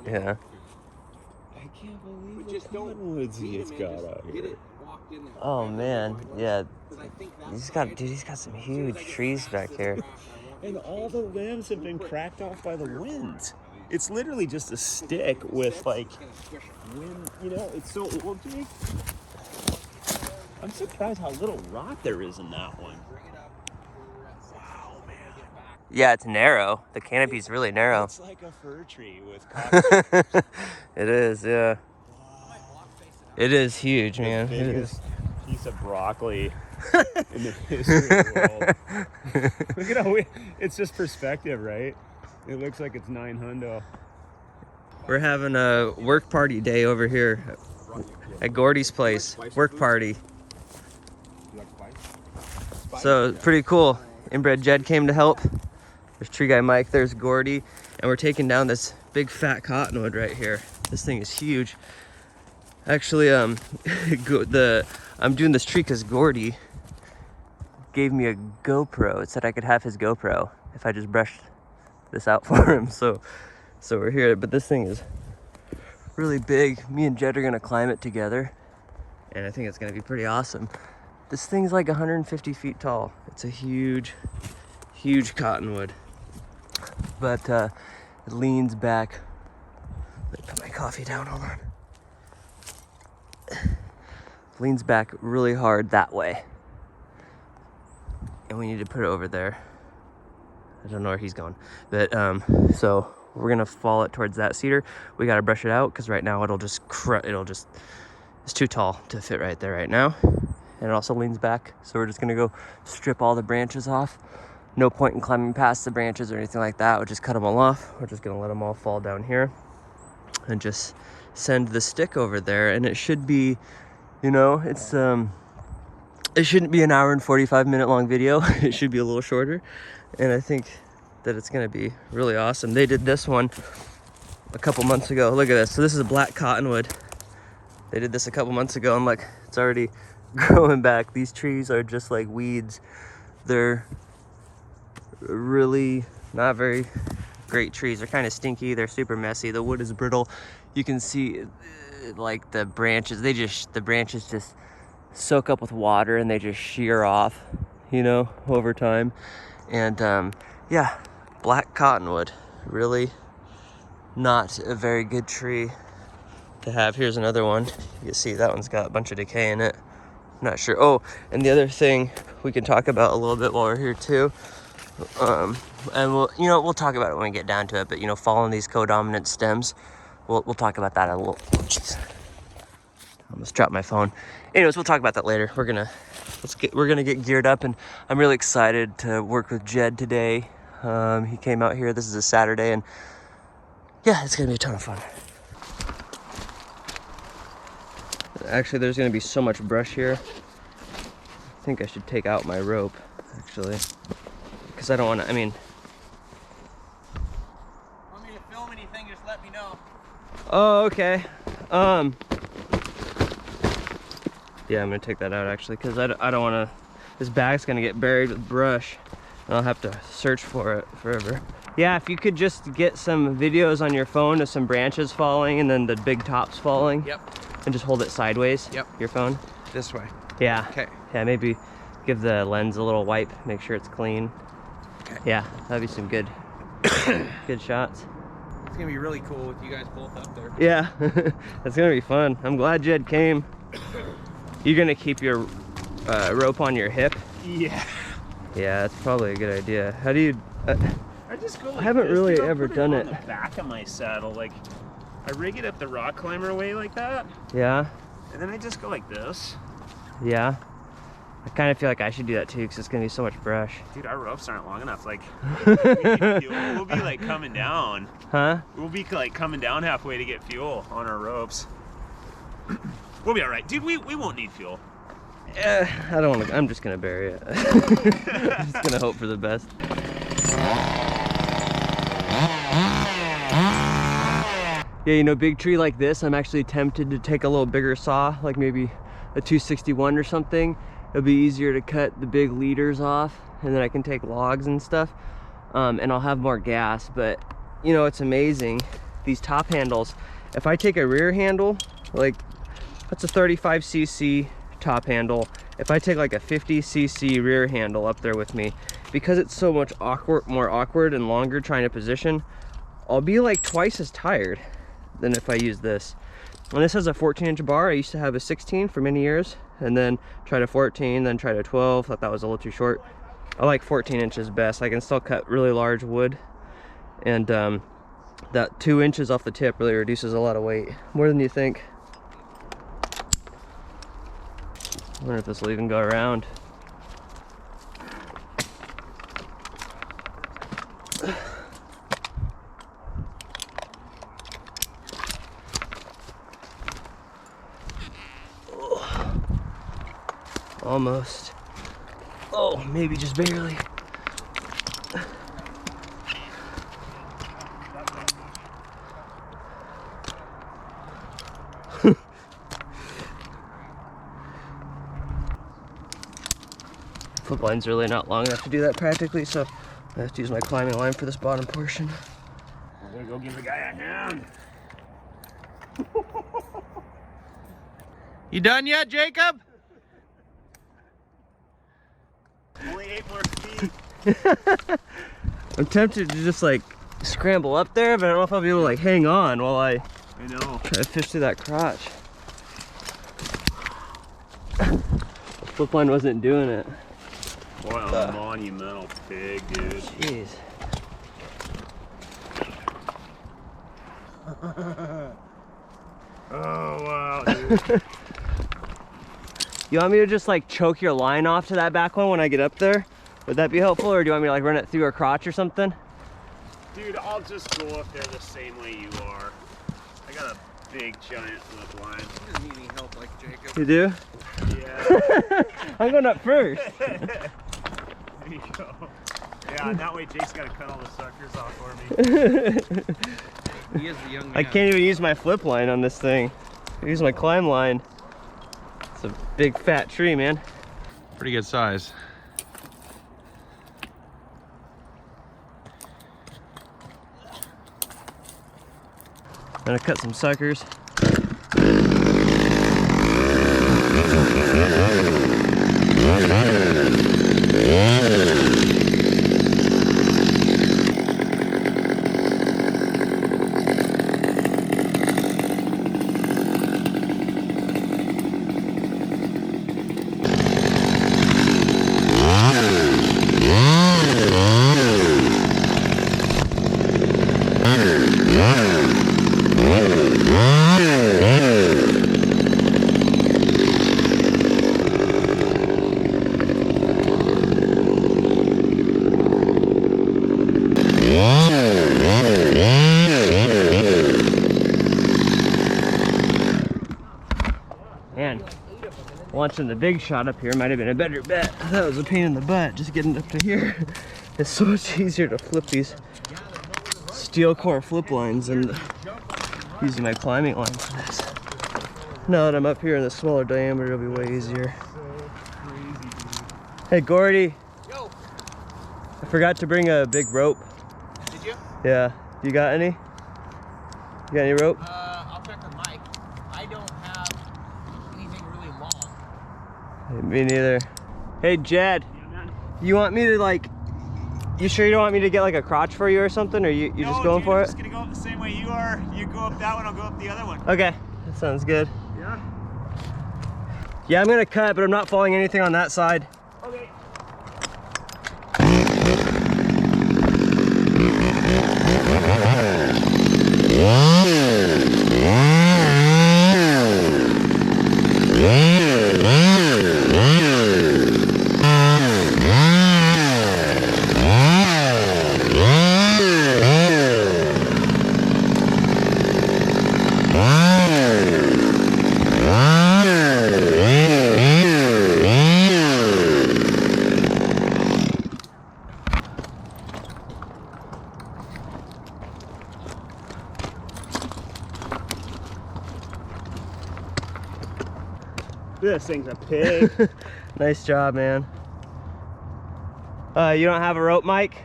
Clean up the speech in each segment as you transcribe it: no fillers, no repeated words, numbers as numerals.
Yeah. I can't believe the cottonwoods he's got out here. Oh man, yeah. He's got some huge trees back here. And all the limbs have been cracked off by the winds. It's literally just a stick with like wind, you know, it's so old to me. I'm surprised how little rot there is in that one. Wow, man. Yeah, it's narrow. The canopy's really narrow. It's like a fir tree with cottonwood. It is, yeah. Wow. It is huge, man. The biggest piece of broccoli in the history of the world. Look at how it's just perspective, right? It looks like it's 900. We're having a work party day over here at Gordy's place. Work party. So pretty cool. Inbred Jed came to help. There's Tree Guy Mike, there's Gordy, and we're taking down this big fat cottonwood right here. This thing is huge. Actually, I'm doing this tree because Gordy gave me a GoPro. It said I could have his GoPro if I just brushed this out for him. So we're here, but this thing is really big. Me and Jed are gonna climb it together, and I think it's gonna be pretty awesome. This thing's like 150 feet tall. It's a huge cottonwood, but it leans back. Let me put my coffee down, hold on. Leans back really hard that way, and we need to put it over there. I don't know where he's going, but so we're gonna fall it towards that cedar. We gotta brush it out because right now it's too tall to fit right there right now, and it also leans back. So we're just gonna go strip all the branches off. No point in climbing past the branches or anything like that. We'll just cut them all off. We're just gonna let them all fall down here and just send the stick over there, and it should be, you know, it shouldn't be an hour and 45-minute long video. It should be a little shorter, and I think that it's gonna be really awesome. They did this one a couple months ago. Look at this. So this is a black cottonwood. They did this a couple months ago, and look, it's already growing back. These trees are just like weeds. They're really not very great trees. They're kind of stinky. They're super messy. The wood is brittle. You can see like the branches, the branches just soak up with water and they just shear off, you know, over time. And yeah, black cottonwood, really not a very good tree to have. Here's another one. You can see that one's got a bunch of decay in it. I'm not sure. Oh, and the other thing we can talk about a little bit while we're here too, and we'll talk about it when we get down to it, but you know, following these co-dominant stems, we'll talk about that a little. Jeez. I almost dropped my phone. Anyways, we'll talk about that later. We're gonna get geared up, and I'm really excited to work with Jed today. He came out here. This is a Saturday, and yeah, it's gonna be a ton of fun. Actually, there's gonna be so much brush here. I think I should take out my rope, actually, because I don't want to. I mean, want me to film anything? Just let me know. Oh, okay. Yeah, I'm gonna take that out actually, because I don't want to. This bag's gonna get buried with brush, and I'll have to search for it forever. Yeah, if you could just get some videos on your phone of some branches falling and then the big tops falling. Yep. And just hold it sideways. Yep. Your phone. This way. Yeah. Okay. Yeah, maybe give the lens a little wipe, make sure it's clean. Okay. Yeah, that'd be some good, good shots. It's gonna be really cool with you guys both up there. Yeah, it's gonna be fun. I'm glad Jed came. You're gonna keep your rope on your hip? Yeah. Yeah, that's probably a good idea. How do you? I just go like I haven't this, really dude. I'll ever put done on it. the back of my saddle, like I rig it up the rock climber way like that, Yeah. and then I just go like this. Yeah. I kind of feel like I should do that too, because it's gonna be so much brush. Dude, our ropes aren't long enough. Like, we'll be like coming down. Huh? We'll be like coming down halfway to get fuel on our ropes. We'll be all right, dude. We won't need fuel. I don't want to. I'm just gonna bury it. I'm just gonna hope for the best. Yeah, you know, big tree like this, I'm actually tempted to take a little bigger saw, like maybe a 261 or something. It'll be easier to cut the big leaders off, and then I can take logs and stuff, and I'll have more gas. But you know, it's amazing. These top handles, if I take a rear handle, like that's a 35cc top handle. If I take like a 50cc rear handle up there with me, because it's so much more awkward and longer trying to position, I'll be like twice as tired than if I use this. And this has a 14-inch bar. I used to have a 16 for many years, and then tried a 14, then tried a 12. Thought that was a little too short. I like 14 inches best. I can still cut really large wood, and that 2 inches off the tip really reduces a lot of weight, more than you think. I wonder if this will even go around. Almost. Oh, maybe just barely. Flip line's really not long enough to do that practically, so I have to use my climbing line for this bottom portion. I'm gonna go give the guy a hand. You done yet, Jacob? Only 8 more feet. I'm tempted to just like scramble up there, but I don't know if I'll be able to like hang on while I know. try to fish through that crotch. The flip line wasn't doing it. Boy, a monumental pig, dude. Jeez. Oh, wow, dude. You want me to just like choke your line off to that back one when I get up there? Would that be helpful, or do you want me to like run it through her crotch or something? Dude, I'll just go up there the same way you are. I got a big giant flip line. He doesn't need any help like Jacob. You do? Yeah. I'm going up first. There you go. Yeah, and that way Jake's got to cut all the suckers off for me. He is the young man. I can't even use my flip line on this thing. I use my climb line. It's a big fat tree, man. Pretty good size. I'm gonna cut some suckers. Man, launching the big shot up here might have been a better bet. That was a pain in the butt, just getting up to here. It's so much easier to flip these steel core flip lines than using my climbing line for this. Now that I'm up here in the smaller diameter, it'll be way easier. Hey Gordy. Yo. I forgot to bring a big rope. Did you? Yeah. You got any? You got any rope? I'll check with Mike. I don't have anything really long. Me neither. Hey Jed. Yeah, man. You want me to like, you sure you don't want me to get like a crotch for you or something, or you just going for I'm it? just gonna go up the same way you are. You go up that one, I'll go up the other one. Okay, that sounds good. Yeah? Yeah, I'm gonna cut, but I'm not following anything on that side. Okay. This thing's a pig. Nice job, man. You don't have a rope, Mike?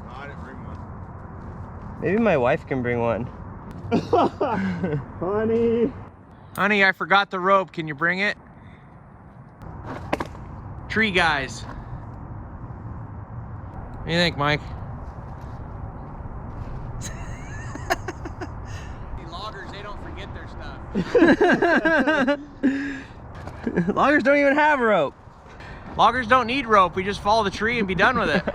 No, I didn't bring one. Maybe my wife can bring one. Honey. Honey, I forgot the rope. Can you bring it? Tree guys. What do you think, Mike? Loggers, they don't forget their stuff. Loggers don't even have a rope. Loggers don't need rope. We just follow the tree and be done with it.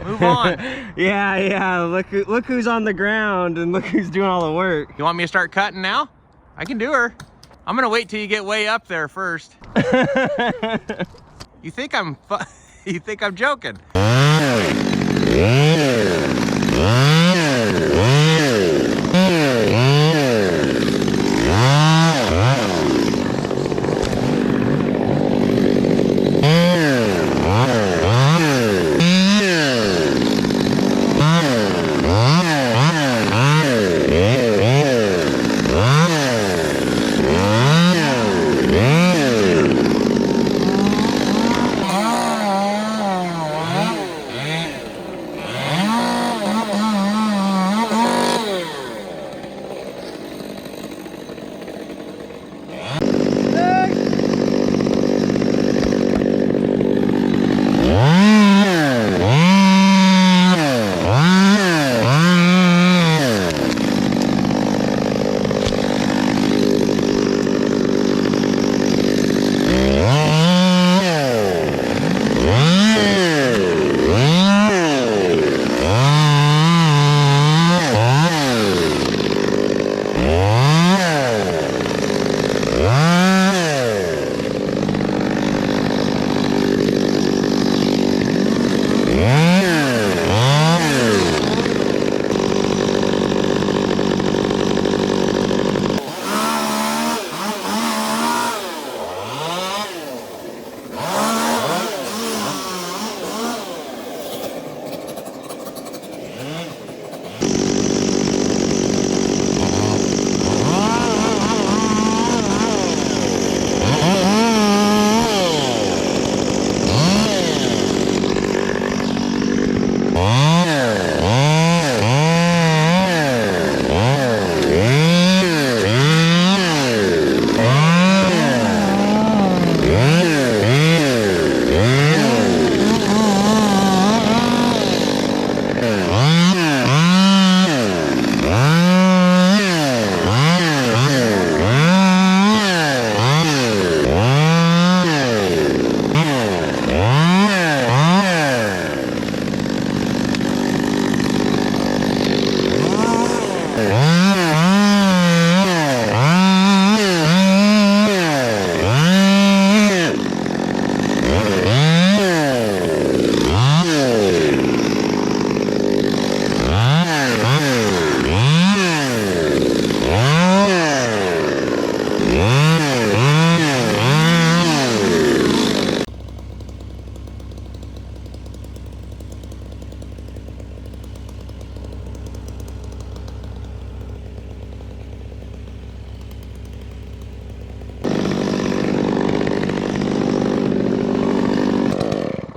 Move on. Yeah. Look who's on the ground and look who's doing all the work. You want me to start cutting now? I can do her. I'm gonna wait till you get way up there first. You think I'm joking?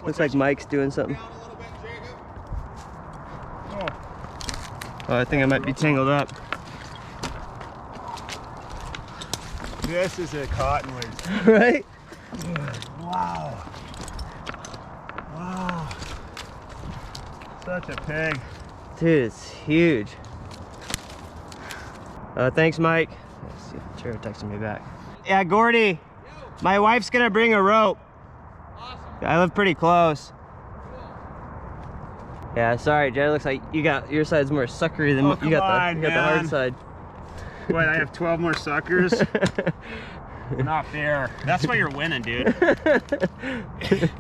Looks like Mike's doing something. Oh, I think I might be tangled up. This is a Cottonwood. Right? Wow. Wow. Such a pig. Dude, it's huge. Thanks, Mike. Let's see if Tara texting me back. Yeah, Gordy, my wife's gonna bring a rope. Awesome. I live pretty close. Cool. Yeah, sorry, Jed. Looks like your side's more suckery than Oh, you got come the on, hard man. side. What, I have 12 more suckers? Not fair. That's why you're winning, dude. Dude,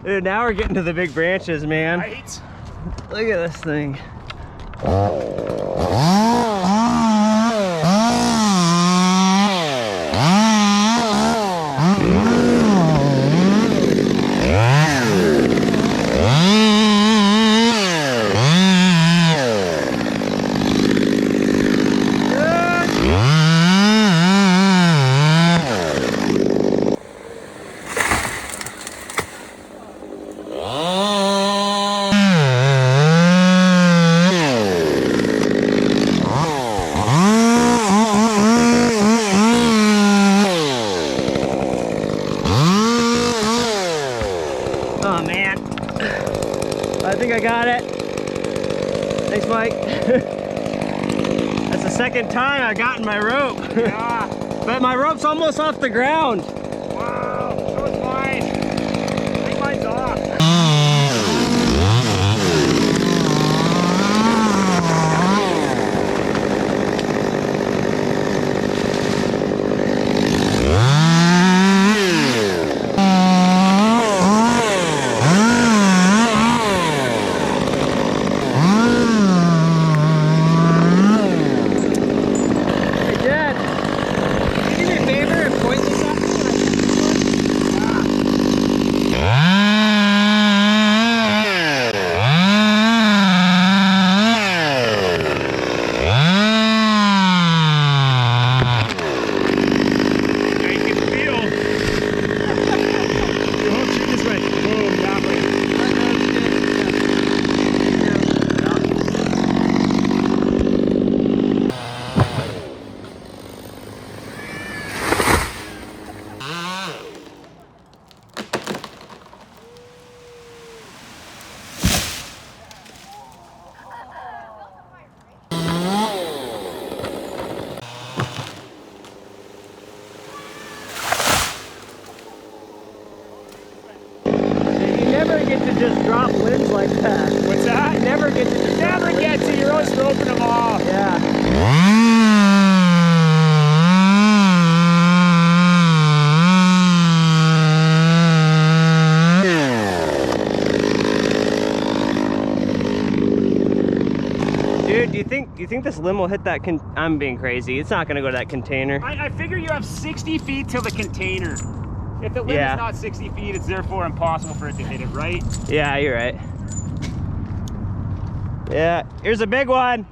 Dude, now we're getting to the big branches, man. Right? Look at this thing. Thanks, Mike. That's the second time I've gotten my rope. Yeah. But my rope's almost off the ground. Wow. So is mine. I think mine's off. Just drop limbs like that. What's that? You never get to just Never get to. You're always roping them off. Yeah. Dude, do you think this limb will hit that I'm being crazy. It's not gonna go to that container. I figure you have 60 feet till the container. If the limb Yeah. is not 60 feet, it's therefore impossible for it to hit it, right? Yeah, you're right. Yeah, here's a big one.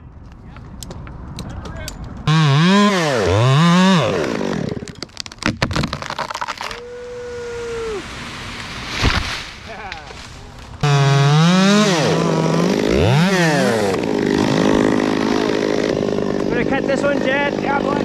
I'm gonna cut this one, Jed. Yeah, bud.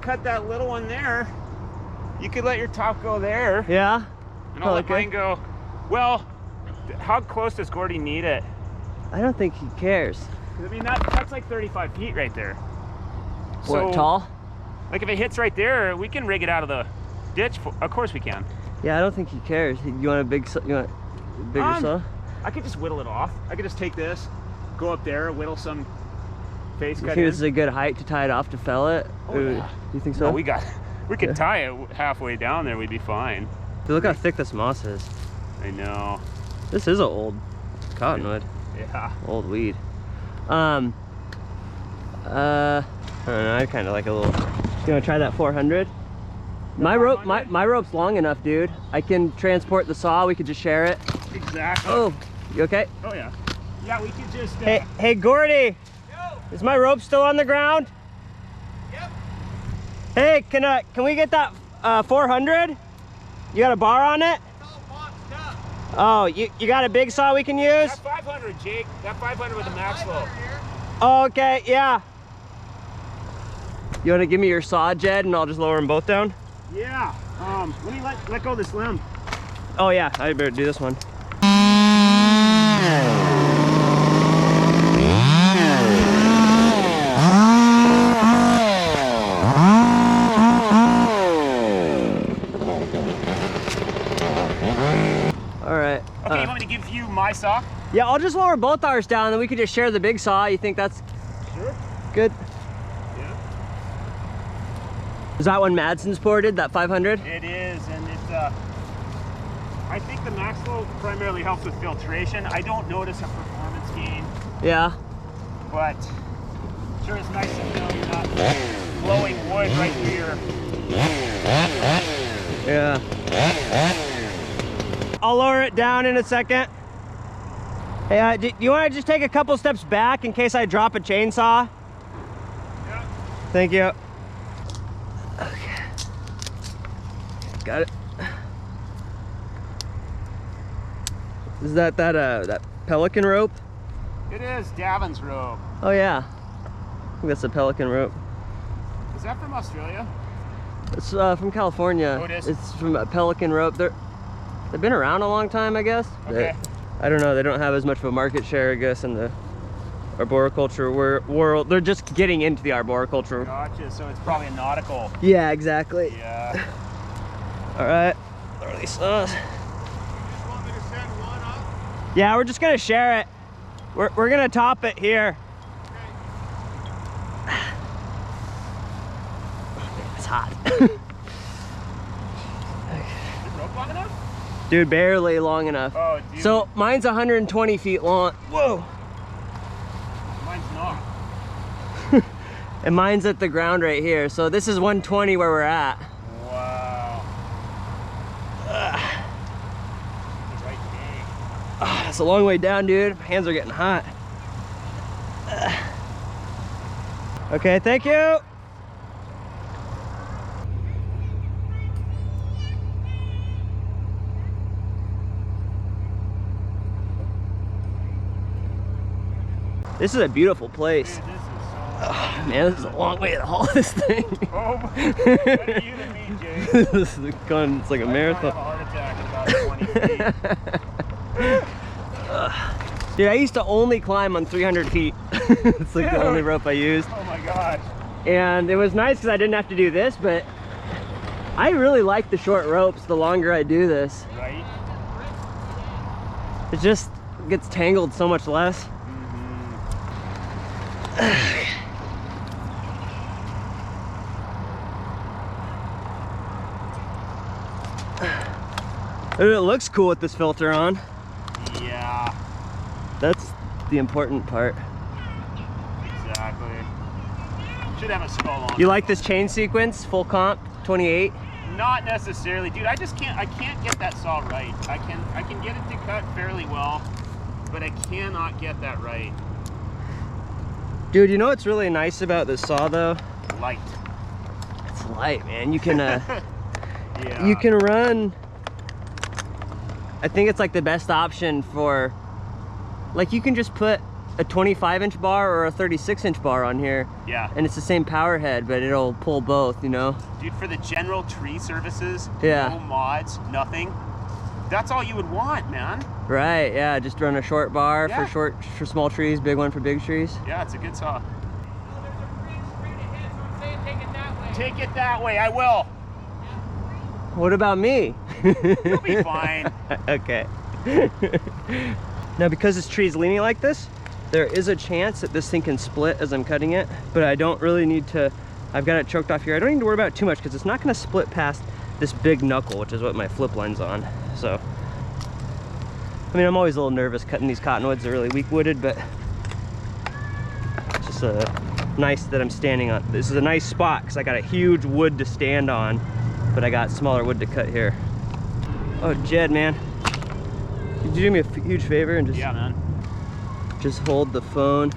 Cut that little one there. You could let your top go there. Yeah. And I'll let mine go. Well, how close does Gordy need it? I don't think he cares. I mean, that's like 35 feet right there. What, tall? Like if it hits right there, we can rig it out of the ditch. Of course we can. Yeah, I don't think he cares. You want a bigger saw? I could just whittle it off. I could just take this, go up there, whittle some face You cut think in. this is a good height to tie it off to fell it? Oh, yeah. Do you think so? No, we could tie it halfway down there, we'd be fine. Dude, look how thick this moss is. I know. This is an old cottonwood. Yeah. Old weed. I don't know, I kind of like a little, you wanna try that 400? My rope's long enough, dude. I can transport the saw, we could just share it. Exactly. Oh, you okay? Oh yeah. Yeah, we could just... Hey, Gordy. Yo. Is my rope still on the ground? Yep. Hey, can we get that 400? You got a bar on it? It's all boxed up. Oh, you got a big saw we can use? That 500, Jake. That 500 with the max flow. Oh, okay, yeah. You want to give me your saw, Jed, and I'll just lower them both down? Yeah. Let me let go of this limb. Oh yeah, I better do this one. All right. Okay, you want me to give you my saw? Yeah, I'll just lower both ours down, and then we could just share the big saw. You think that's Sure. good? Yeah. Is that one Madsen's ported, that 500? It is, and it's I think the max flow primarily helps with filtration. I don't notice a performance gain, Yeah. but sure it's nice to know you're not blowing wood right through your... Yeah. I'll lower it down in a second. Hey, do you want to just take a couple steps back in case I drop a chainsaw? Yeah. Thank you. Okay. Got it. Is that pelican rope? It is Davin's rope. Oh yeah. I think that's a pelican rope. Is that from Australia? It's from California. Oh, it is? It's from a pelican rope. They've been around a long time, I guess. Okay. I don't know. They don't have as much of a market share, I guess, in the arboriculture world. They're just getting into the arboriculture. Gotcha. So it's probably a nautical. Yeah, exactly. Yeah. All right. Throw these saws. You just want me to send one up? Yeah, we're just gonna share it. We're gonna top it here. It's hot. Is the rope long enough? Dude, barely long enough. Oh, dude. So mine's 120 feet long. Whoa. Mine's not. And mine's at the ground right here. So this is 120 where we're at. Wow. The right thing. It's a long way down, dude. My hands are getting hot. Okay, thank you. This is a beautiful place. Dude, this is so... Oh, man, this is a long way to haul this thing. Oh, better you than me, Jay. This is going, it's like a marathon. I have a heart attack in about 20 feet. Dude, I used to only climb on 300 feet. It's like the only rope I used. Oh my god. And it was nice because I didn't have to do this, but I really like the short ropes the longer I do this. Right? It just gets tangled so much less. It looks cool with this filter on. Yeah. That's the important part. Exactly. Should have a skull on. You like this chain sequence, full comp, 28? Not necessarily, dude. I can't get that saw right. I can get it to cut fairly well, but I cannot get that right. Dude, you know what's really nice about this saw though? Light. It's light, man. You can Yeah. you can run. I think it's like the best option for, like, you can just put a 25-inch bar or a 36-inch bar on here. Yeah. And it's the same power head, but it'll pull both, you know? Dude, for the general tree services, Yeah. no mods, nothing. That's all you would want, man. Right, yeah, just run a short bar Yeah. for small trees, big one for big trees. Yeah, it's a good saw. Take it that way, I will. What about me? You'll be fine. Okay. Now, because this tree is leaning like this, there is a chance that this thing can split as I'm cutting it, but I don't really need to, I've got it choked off here. I don't need to worry about it too much because it's not gonna split past this big knuckle, which is what my flip line's on. So, I mean, I'm always a little nervous cutting these cottonwoods. They're really weak wooded, but it's just nice that I'm standing on. This is a nice spot because I got a huge wood to stand on, but I got smaller wood to cut here. Oh, Jed, man. Could you do me a huge favor and Yeah, man. just hold the phone?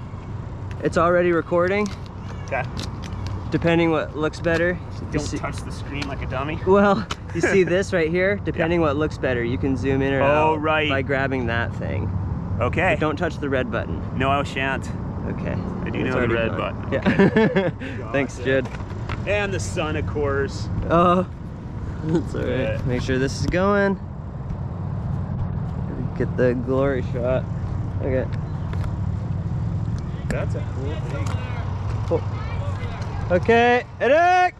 It's already recording, Okay. depending what looks better. You Don't see- touch the screen like a dummy. Well, you see this right here? Depending what looks better, you can zoom in or Oh, out right. by grabbing that thing. Okay. But don't touch the red button. No, I shan't. Okay. I do It's know the already red done. button. Yeah. Thanks, Gotcha. Jed. And the sun, of course. Oh, that's all right. Yeah. Make sure this is going. Get the glory shot. Okay. That's a cool thing. Oh. Okay, Eric!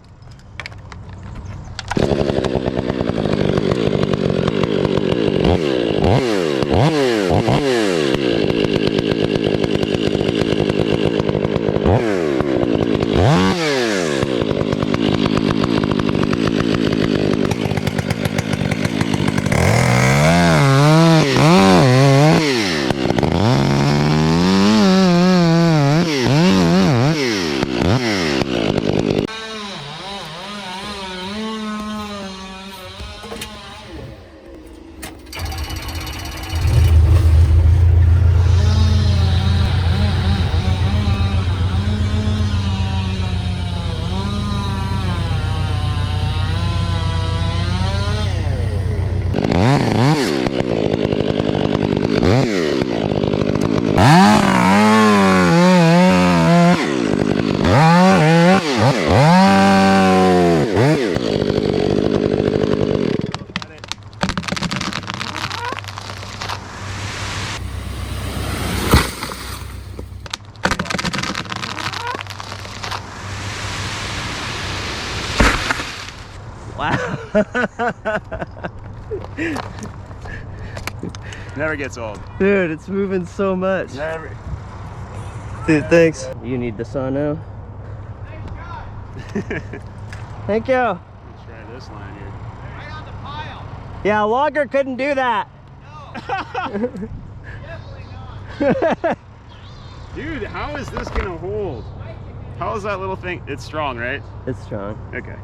Never gets old. Dude, it's moving so much. Never. Dude, thanks. You need the saw now. Thank you. Let's try this line here. Right on the pile. Yeah, a logger couldn't do that. No. Definitely not. Dude, how is this gonna hold? How is that little thing? It's strong, right? It's strong. Okay.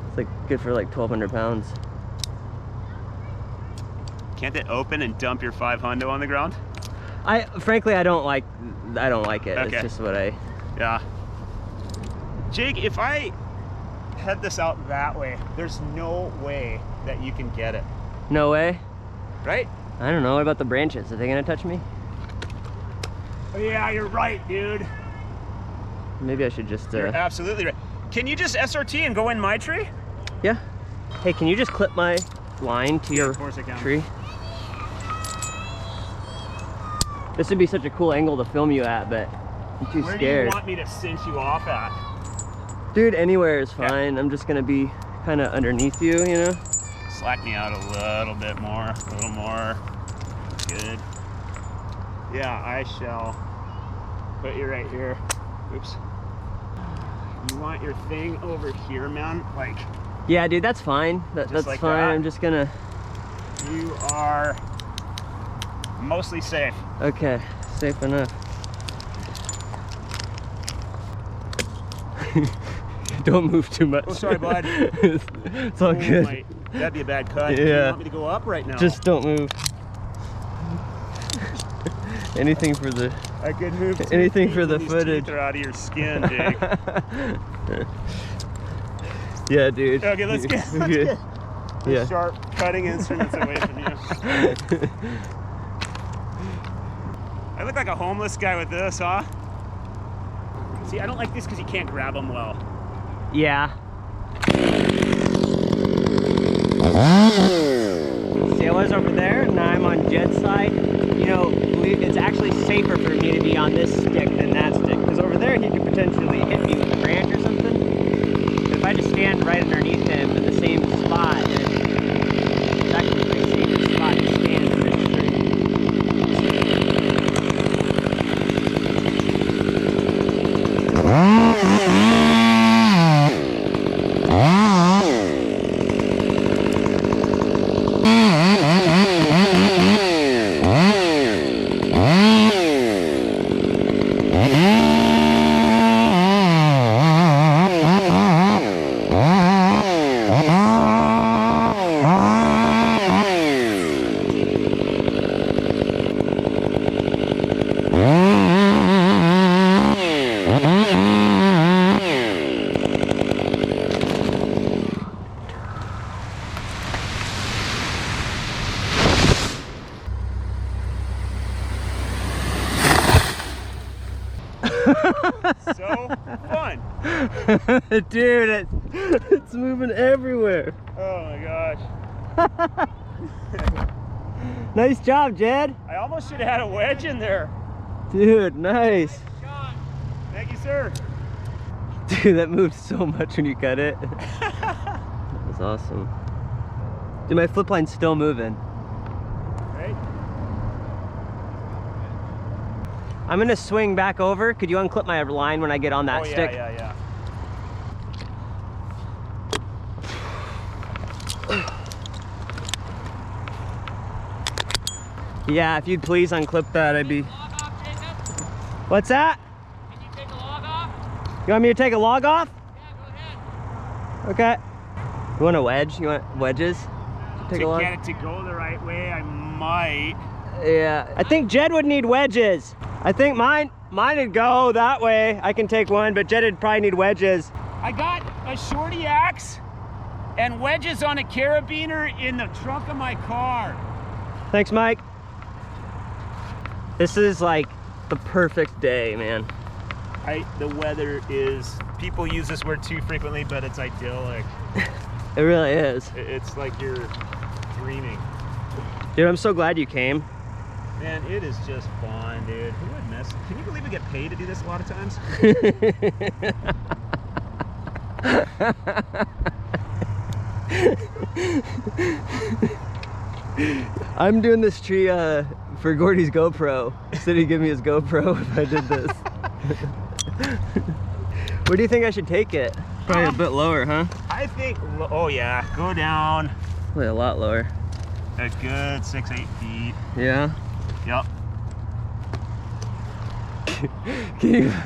It's like good for like 1,200 pounds. Can't it open and dump your 5 hundo on the ground? Frankly, I don't like it. Okay. It's just what I. Yeah. Jake, if I head this out that way, there's no way that you can get it, No way. right? I don't know. What about the branches? Are they gonna touch me? Oh, yeah, you're right, dude. Maybe I should just. You're absolutely right. Can you just SRT and go in my tree? Yeah. Hey, can you just clip my line to your of course I can. tree? This would be such a cool angle to film you at, but I'm too Where scared. do you want me to cinch you off at? Dude, anywhere is Yeah. fine. I'm just gonna be kind of underneath you, you know? Slack me out a little bit more, a little more. Good. Yeah, I shall put you right here. Oops. You want your thing over here, man? Like, Yeah, dude, that's fine. That's like fine. that? I'm just gonna. you are mostly safe. Okay, safe enough. Don't move too much. Oh, sorry, bud. It's all Oh, good. that'd be a bad cut. Yeah. You want me to go up right now? Just don't move. Anything for the. I could move. Anything for the these footage. teeth are out of your skin, Jake. Yeah, dude. Okay, let's get. We're Let's good. get the Yeah. sharp cutting instruments away from you. I look like a homeless guy with this, huh? See, I don't like this because you can't grab them well. Yeah. See, I was over there, and now I'm on Jed's side. You know, it's actually safer for me to be on this stick than that stick, because over there he could potentially hit me with a branch or something. But if I just stand right underneath him in the same spot, it's actually like a safer spot to stand in this tree. So fun. Dude, it's moving everywhere. Oh my gosh. Nice job, Jed. I almost should have had a wedge in there. Dude, nice. Shot. Thank you, sir. Dude, that moved so much when you cut it. That was awesome. Dude, my flip line's still moving. Right? I'm gonna swing back over. Could you unclip my line when I get on that Oh, yeah, stick? yeah, yeah. Yeah, if you'd please unclip that, I'd be. Log off, Jacob. What's that? Can you take a log off? You want me to take a log off? Yeah, go ahead. Okay. You want a wedge? You want wedges? Take a To log? get it to go the right way, I might. Yeah. I think Jed would need wedges. I think mine would go that way. I can take one, but Jed would probably need wedges. I got a shorty axe and wedges on a carabiner in the trunk of my car. Thanks, Mike. This is like the perfect day, man. The weather is, people use this word too frequently, but it's idyllic. It really is. It's like you're dreaming. Dude, I'm so glad you came. Man, it is just fun, dude. Who would miss? Can you believe we get paid to do this a lot of times? I'm doing this tree for Gordy's GoPro. He said he'd give me his GoPro if I did this. Where do you think I should take it? Probably a bit lower, huh? I think, oh yeah, go down Probably a lot lower. a good 6-8 feet. Yeah? Yep.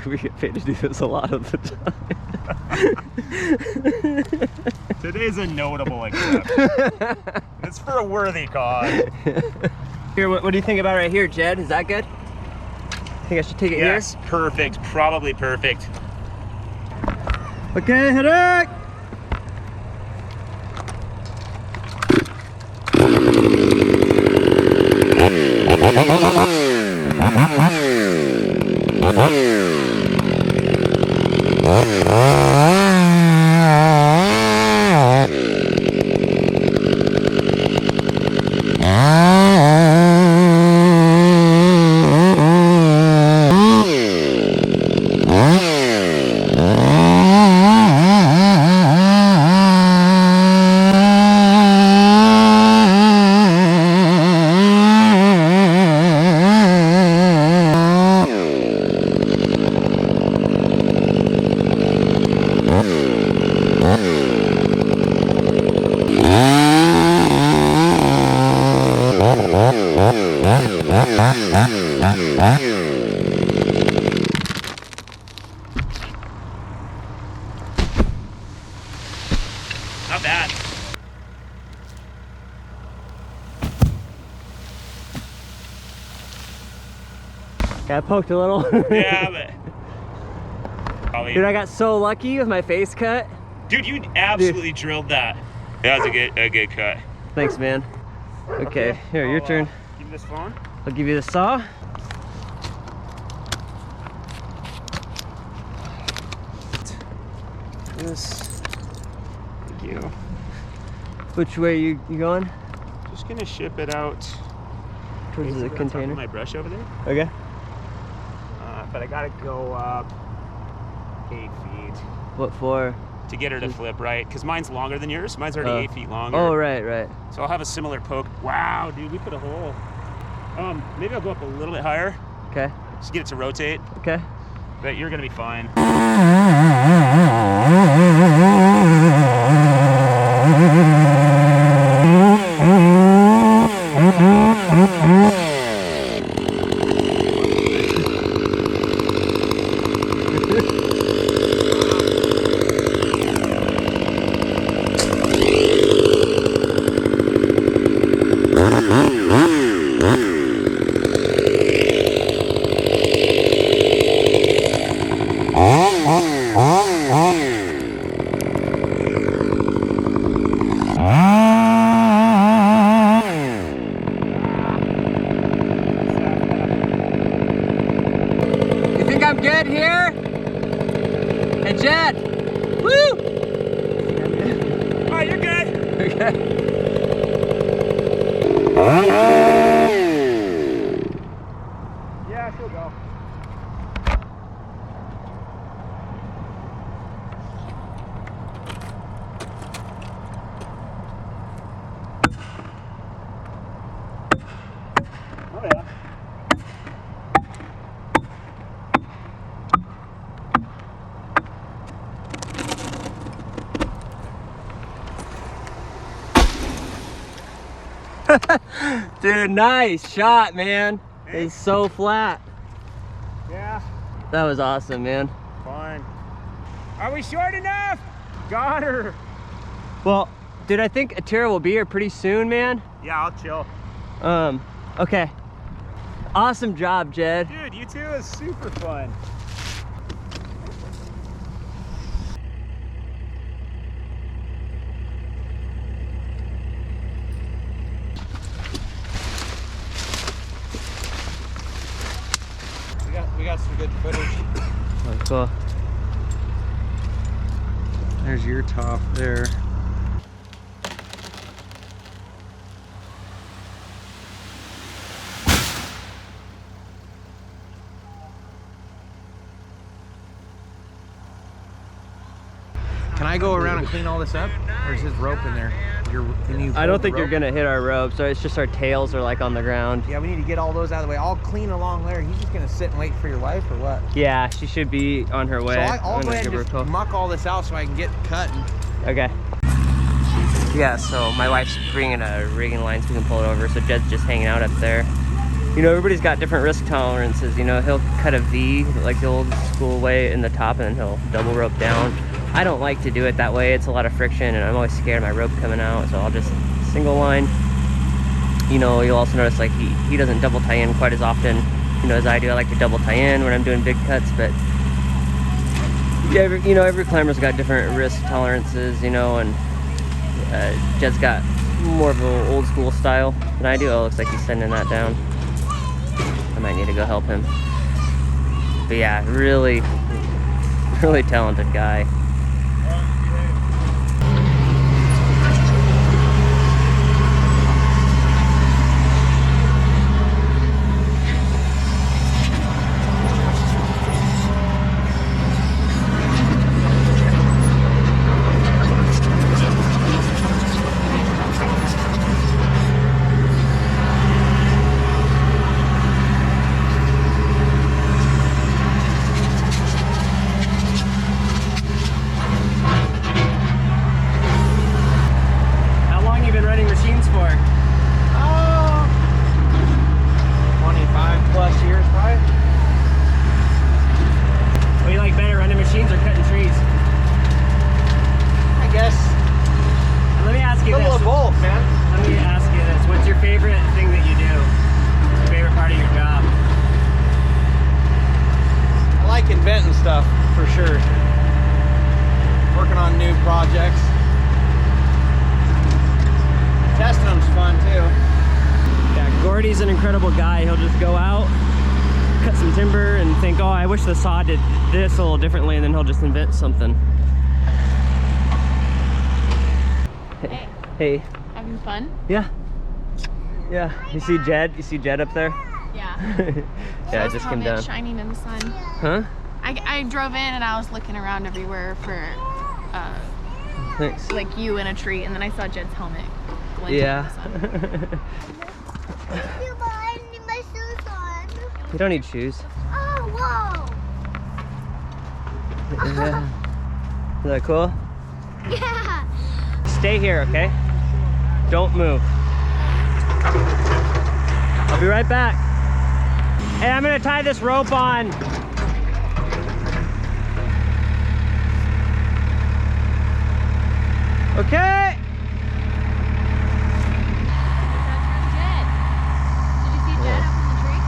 We get paid to do this a lot of the time. Today's a notable exception. It's for a worthy cause. Here, what do you think about right here, Jed? Is that good? Think I should take it Yes, perfect. Probably perfect. here? Okay, hit it! Not bad. Yeah, I poked a little. Yeah, but probably. Dude, I got so lucky with my face cut. Dude, you absolutely drilled that. That was a good cut. Thanks, man. Okay, here, your turn. Give me this phone. I'll give you the saw. This. Thank you. Which way you going? Just gonna ship it out. Towards the basically on top of container. my brush over there. Okay. But I gotta go up 8 feet What for? to get her to flip right, because mine's longer than yours. Mine's already 8 feet longer. Oh, right, right. So I'll have a similar poke. Wow, dude, we put a hole. Maybe I'll go up a little bit higher, Okay, just get it to rotate. okay. But you're gonna be fine. You think I'm good here? Hey, Jed! Woo! Oh, you're good. Okay. Yeah, she'll go. Oh yeah. Dude, nice shot, man. It's so flat. Yeah, That was awesome, man. fine. Are we short enough? Got her. Well, dude, I think Atira will be here pretty soon, man. Yeah, I'll chill. Okay. Awesome job, Jed. Dude, you too is super fun. We got some good footage. Oh, cool. There's your top there. Can I I go around and clean all this up, or is his rope in there? Can you I don't think rope? you're gonna hit our rope, so it's just our tails are like on the ground. Yeah, we need to get all those out of the way. I'll clean along there. He's just gonna sit and wait for your wife, or what? Yeah, she should be on her way. So I'm I'll gonna go ahead give her and a just call. muck all this out so I can get cut. Okay. Yeah, so my wife's bringing a rigging line so we can pull it over. So Jed's just hanging out up there. You know, everybody's got different risk tolerances. You know, he'll cut a V like the old school way in the top, and then he'll double rope down. I don't like to do it that way. It's a lot of friction, and I'm always scared of my rope coming out. So I'll just single line. You know, you'll also notice like he doesn't double tie in quite as often, you know, as I do. I like to double tie in when I'm doing big cuts, but yeah, you know, every climber's got different risk tolerances, you know, and Jed's got more of an old school style than I do. Oh, looks like he's sending that down. I might need to go help him. But yeah, really, really talented guy. Inventing stuff for sure. Working on new projects. Testing them's fun too. Yeah, Gordy's an incredible guy. He'll just go out, cut some timber, and think, oh, I wish the saw did this a little differently, and then he'll just invent something. Hey. Hey. Having fun? Yeah. Yeah. You see Jed? You see Jed up there? Yeah. Yeah, I just came down. Shining in the sun. Huh? I drove in and I was looking around everywhere for Thanks. like you in a tree, and then I saw Jed's helmet glinting Yeah. in the sun. I need my shoes on. You don't need shoes. Oh, whoa. Yeah. Is that cool? Yeah. Stay here, okay? Don't move. I'll be right back. Hey, I'm gonna tie this rope on. Okay. Did you see Jed up in the tree?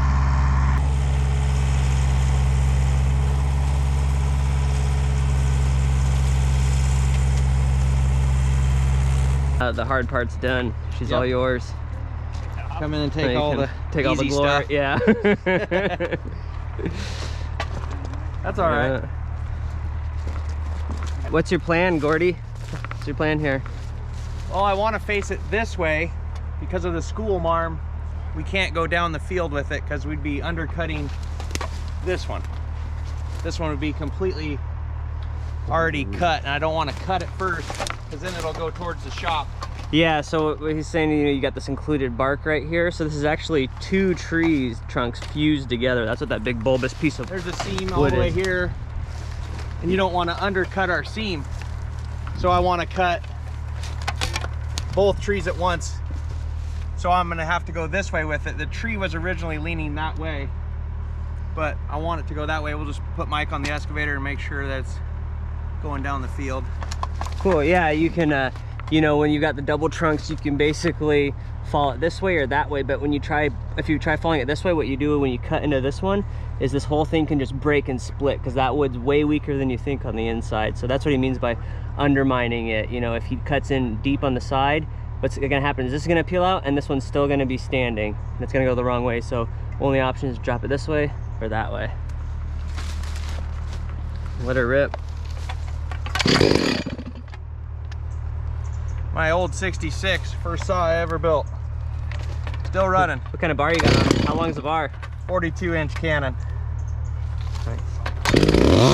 The hard part's done. She's all yours. Come in and So take you all can the take all the easy glory. stuff. Yeah. That's all right. What's your plan, Gordy? What's your plan here? Well, I want to face it this way because of the school marm. We can't go down the field with it because we'd be undercutting this one. This one would be completely already cut, and I don't want to cut it first because then it'll go towards the shop. Yeah, so what he's saying, you know, you got this included bark right here. So this is actually two trees trunks fused together. That's what that big bulbous piece of There's a seam all wood the way is. here, and you don't want to undercut our seam. So I want to cut both trees at once. So I'm gonna have to go this way with it. The tree was originally leaning that way, but I want it to go that way. We'll just put Mike on the excavator and make sure that it's going down the field. Cool, yeah, you can, you know, when you got the double trunks, you can basically fall it this way or that way, but when you try, if you try falling it this way, what you do when you cut into this one is this whole thing can just break and split because that wood's way weaker than you think on the inside. So that's what he means by undermining it. You know, if he cuts in deep on the side, what's gonna happen is this is gonna peel out and this one's still gonna be standing and it's gonna go the wrong way. So only option is drop it this way or that way. Let her rip. My old 66, first saw I ever built. Still running. What kind of bar you got on? How long's the bar? 42-inch Cannon. Nice.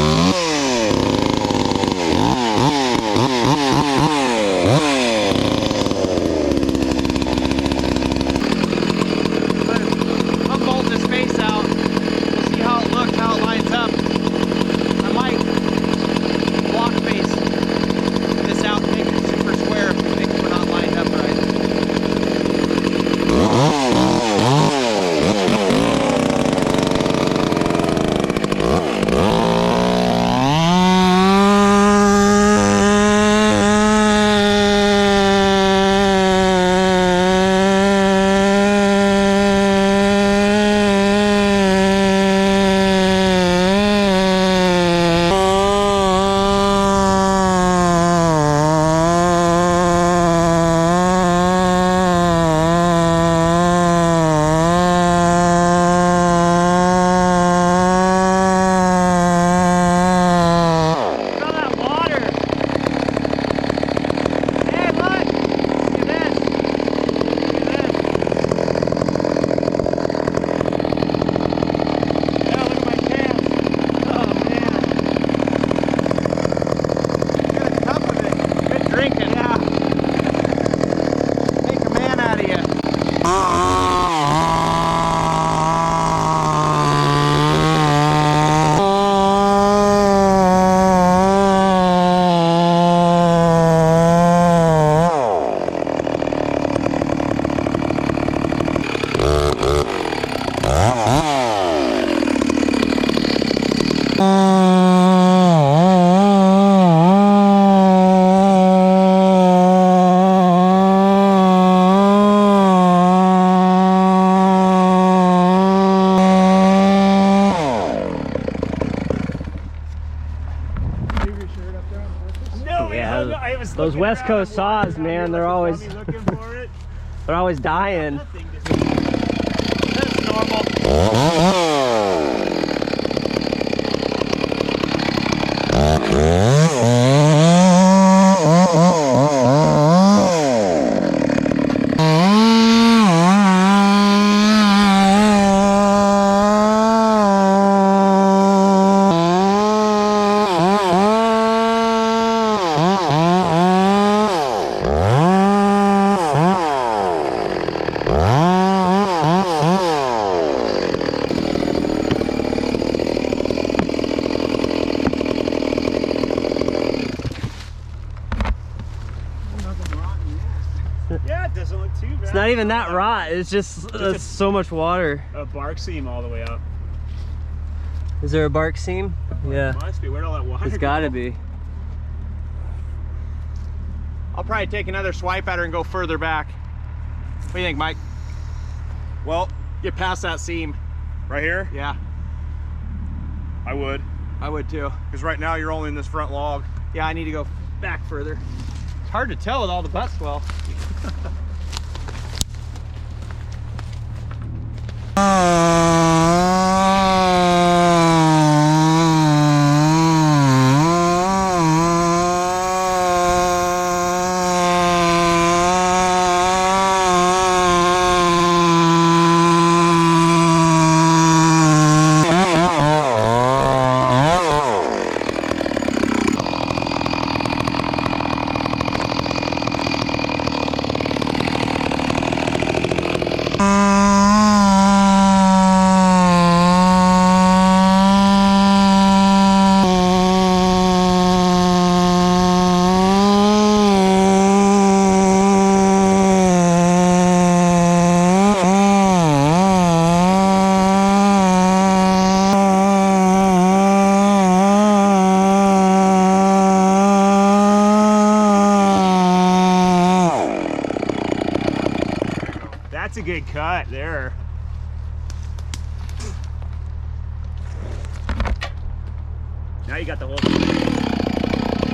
Those West Coast saws, man, they're always dying. That's normal. Yeah, it doesn't look too bad. It's not even that rot. It's just so much water. A bark seam all the way up. Is there a bark seam? Yeah. It must be. Where'd all that water It's go? gotta be. I'll probably take another swipe at her and go further back. What do you think, Mike? Well, Get past that seam. right here, Yeah, I would. I would too. Because right now you're only in this front log. Yeah, I need to go back further. It's hard to tell with all the butt swell. That's a good cut there. Now you got the whole thing.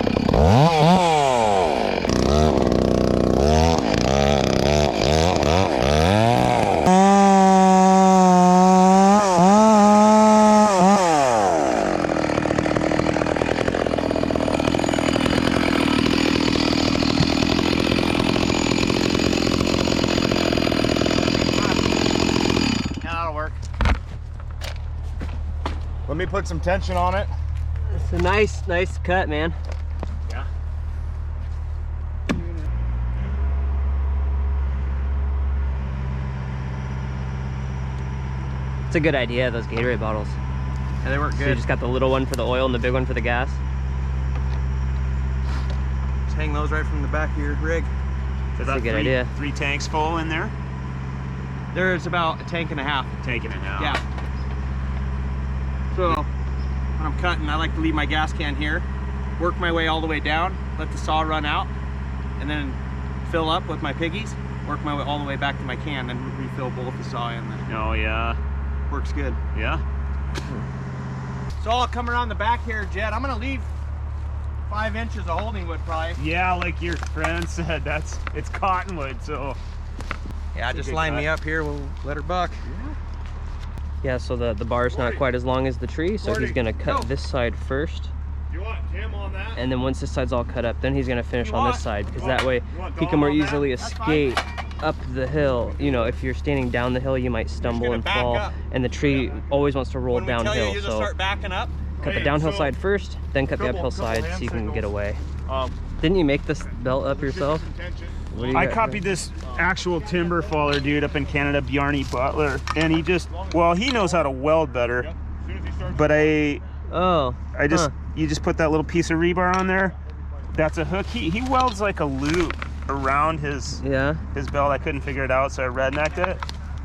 Let me put some tension on it. It's a nice cut, man. Yeah. It's a good idea, those Gatorade bottles. Yeah, they work So you good. just got the little one for the oil and the big one for the gas. Just hang those right from the back of your rig. So That's a good three, idea. 3 tanks full in there? There's about a tank and a half. Tank and a half. Yeah. So when I'm cutting, I like to leave my gas can here, work my way all the way down, let the saw run out, and then fill up with my piggies, work my way all the way back to my can, then refill both the saw and the Oh yeah. works good. Yeah. So I'll come around the back here, Jed. I'm gonna leave 5 inches of holding wood probably. Yeah, like your friend said, it's cottonwood, so Yeah, a just good line cut. me up here, we'll let her buck. Yeah, so the bar's not quite as long as the tree, so he's gonna cut this side first. you want Tim on that? And then once this side's all cut up, then he's gonna finish on this side, because that way want he Dom can more on that? easily That's fine. escape up the hill. You know, if you're standing down the hill, you might stumble gonna and back fall, up. and the tree always wants to roll When we tell you, downhill. you just So start backing up. cut the downhill side first, then cut the uphill side so you can get away. Didn't you make this belt up yourself? What do you I got? copied this actual timber faller dude up in Canada, Bjarne Butler, and he just, well, he knows how to weld better, but Oh, you just put that little piece of rebar on there. That's a hook. He welds like a loop around his yeah, belt. I couldn't figure it out, so I rednecked it.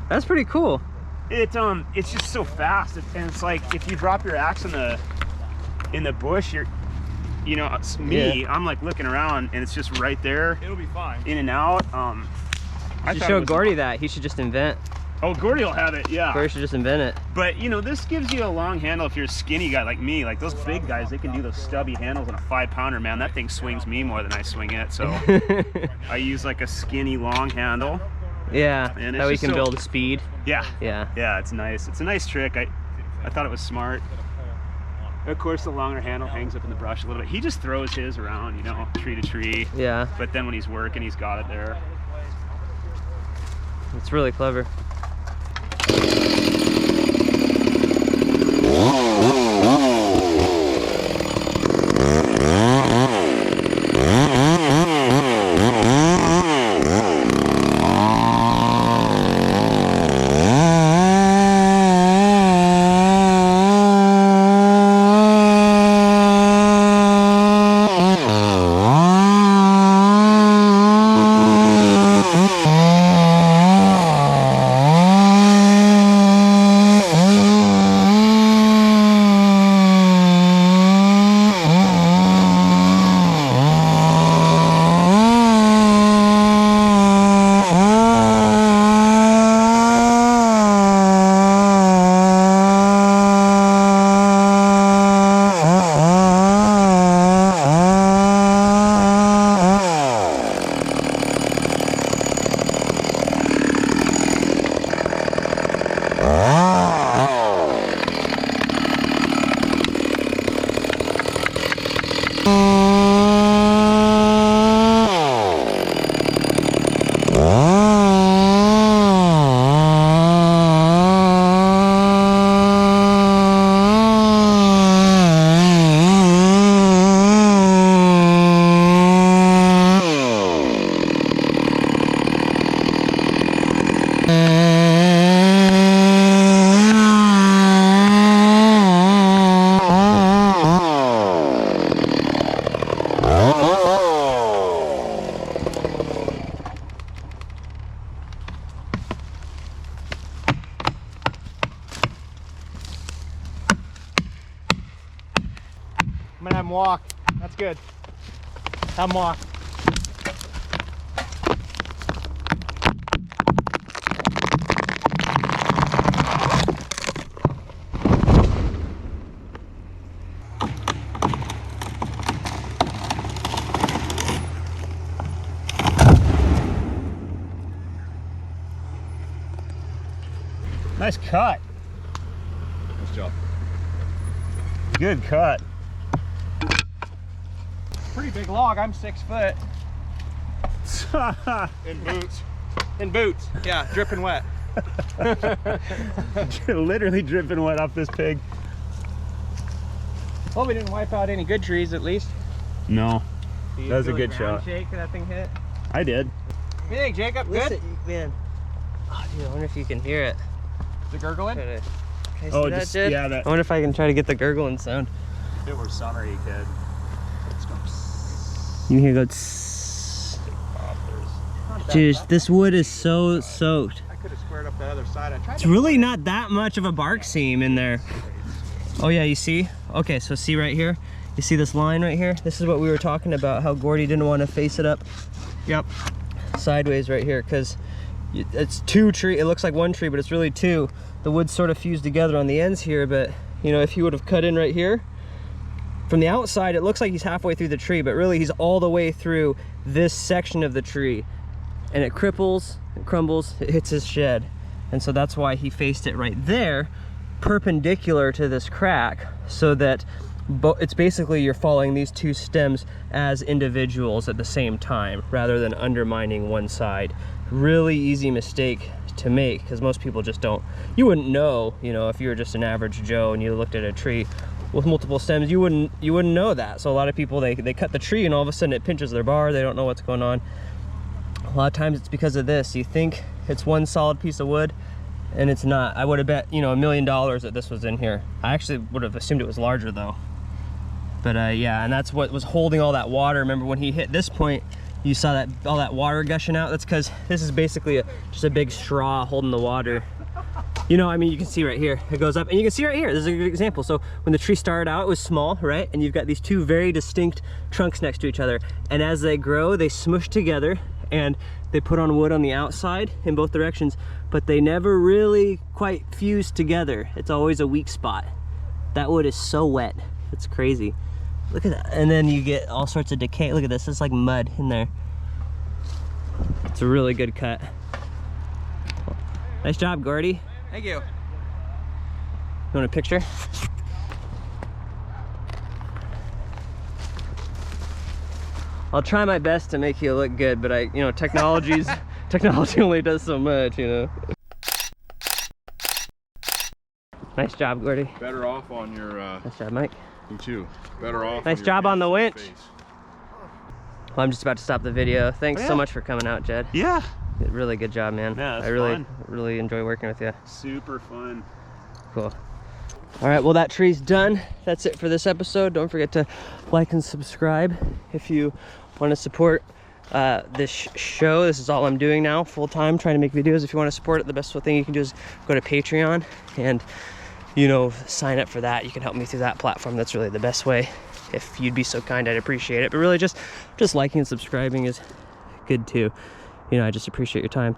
that's pretty cool. It's just so fast, and it's like if you drop your axe in the in the bush, you know, it's me, I'm like looking around and it's just right there. It'll be fine. In and out. I You thought show it was Gordy that. He should just invent. Oh, Gordy will have it, yeah. Gordy should just invent it. But you know, this gives you a long handle if you're a skinny guy like me. Like those big guys, they can do those stubby handles on a 5-pounder, man. That thing swings me more than I swing it. So I use like a skinny long handle. Yeah, And that way you it's can just build speed. Yeah. Yeah. Yeah, it's nice. It's a nice trick. I thought it was smart. Of course, the longer handle hangs up in the brush a little bit. He just throws his around, you know, tree to tree. Yeah, But then when he's working, he's got it there. it's really clever. I'm gonna have him walk. That's good. Have him walk. Nice cut. Nice job. Good cut. Pretty big log. I'm 6 foot. In boots. In boots. Yeah, dripping wet. Literally dripping wet off this pig. Well, we didn't wipe out any good trees at least. No, You that was a really good ground shot. Shake that thing hit. I did. What do you think, Jacob? Good? Listen, man. Oh, dude, I wonder if you can hear it. The gurgling? Can I see Oh, that, just, Jed? yeah, that. I wonder if I can try to get the gurgling sound. If it were summer, you could. It's going You hear it go tss. Dude, this wood is so soaked. I could have squared up the other side. I tried It's to really not that much of a bark seam in there. Oh yeah, you see? Okay, so see right here? You see this line right here? This is what we were talking about, how Gordy didn't want to face it up. Yep. Sideways right here, because it's two tree. It looks like one tree, but it's really two. The wood's sort of fused together on the ends here, but you know, if he would have cut in right here, from the outside, it looks like he's halfway through the tree, but really he's all the way through this section of the tree. And it cripples, it crumbles, it hits his shed. And so that's why he faced it right there, perpendicular to this crack, so that it's basically you're following these two stems as individuals at the same time, rather than undermining one side. Really easy mistake to make, because most people just don't, you wouldn't know, you know, if you were just an average Joe and you looked at a tree with multiple stems, you wouldn't know that. So a lot of people, they cut the tree and all of a sudden it pinches their bar, they don't know what's going on. A lot of times it's because of this. You think it's one solid piece of wood, and it's not. I would have bet, you know, $1 million that this was in here. I actually would have assumed it was larger though. But yeah, and that's what was holding all that water. Remember when he hit this point, you saw that all that water gushing out? That's because this is basically just a big straw holding the water. You know, I mean, you can see right here, it goes up, and you can see right here, this is a good example. So when the tree started out, it was small, right? And you've got these two very distinct trunks next to each other. And as they grow, they smush together, and they put on wood on the outside in both directions, but they never really quite fuse together. It's always a weak spot. That wood is so wet, it's crazy. Look at that, and then you get all sorts of decay. Look at this, it's like mud in there. It's a really good cut. Nice job, Gordy. Thank you. You want a picture? I'll try my best to make you look good, but you know, technology only does so much, you know. Nice job, Gordy. Better off on your. Nice job, Mike. You too. Better off. Nice job on the winch. Well, I'm just about to stop the video. Thanks so much for coming out, Jed. Yeah. Really good job, man. Yeah, I really enjoy working with you. Super fun. Cool. All right, well, that tree's done. That's it for this episode. Don't forget to like and subscribe if you want to support this show. This is all I'm doing now, full-time, trying to make videos. If you want to support it, the best thing you can do is go to Patreon and, you know, sign up for that. You can help me through that platform. That's really the best way. If you'd be so kind, I'd appreciate it. But really, just liking and subscribing is good too. You know, I just appreciate your time.